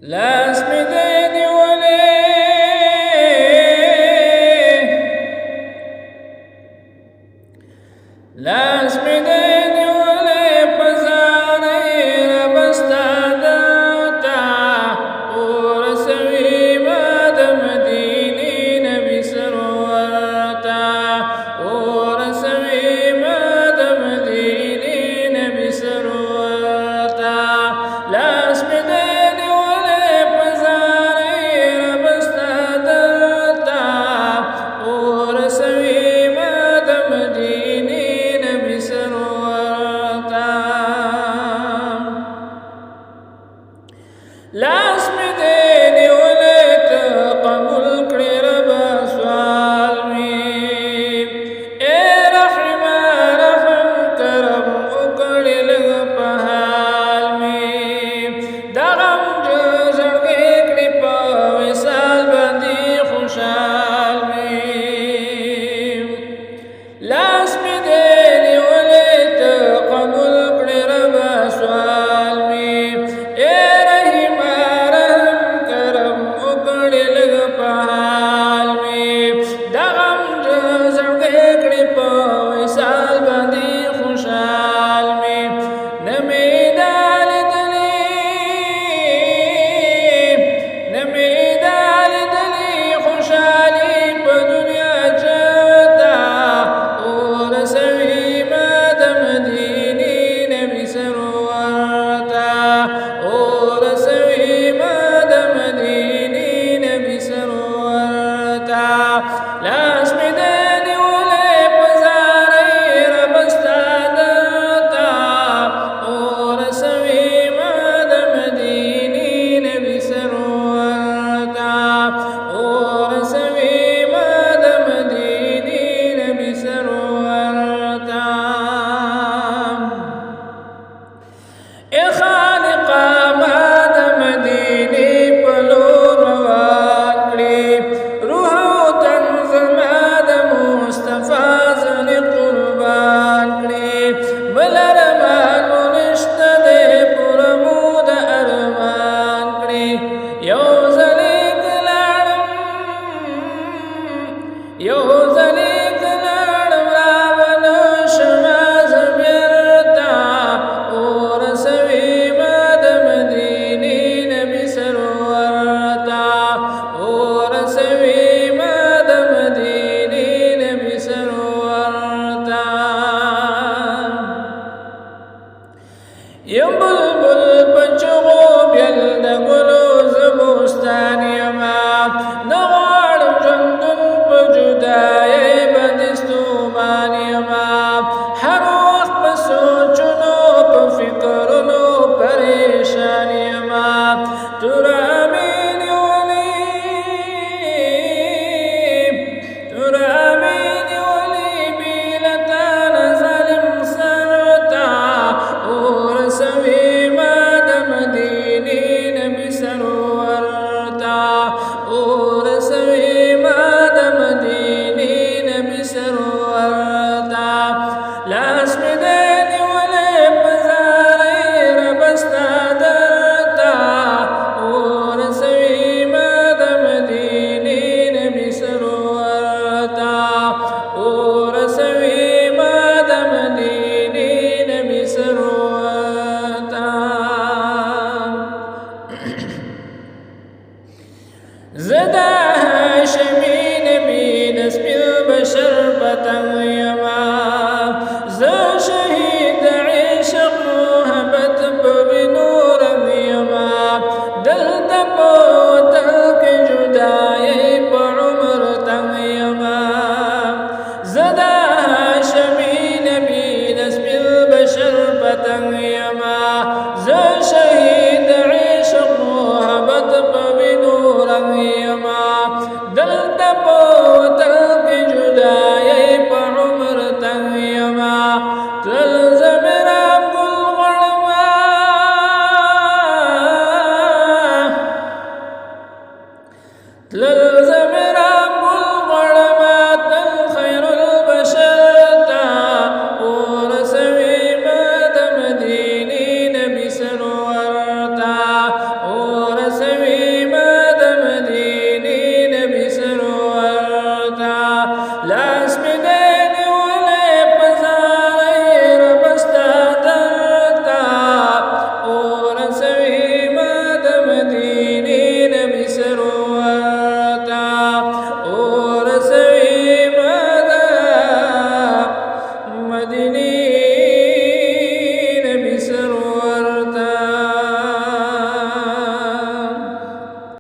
لاس می دی نیولې لاس می دی نیولې په ځان یې ربستا دتا ورسوي ما د مدینې نبي سرور ته ورسوي ما د مدینې نبي سرور ته لاس می دی لاس می دی نیولې ته قبول کړې ربه سوال مې اے رحمه رحم کرم وکړې لږ په حال مې د غم زړګې کړې په وصال باندې خوشحال مې لاس می دی نیولې ته قبول کړې ربه سوال مې لاس می دی نیولې په ځان یې ربستا دتا ورسوي ما د مدینې نبي سرور ته ورسوي ما د مدینې نبي سرور ته ای خالقه ما د مدینې په لور روان کړې یو ځلې کلاړم راونه شمه زه بیرته ورسوي ما د مدینې نبي سرور ته ورسوي ما د مدینې نبي سرور ته یم بلبل په چغو بیل د ګلو زه بوستان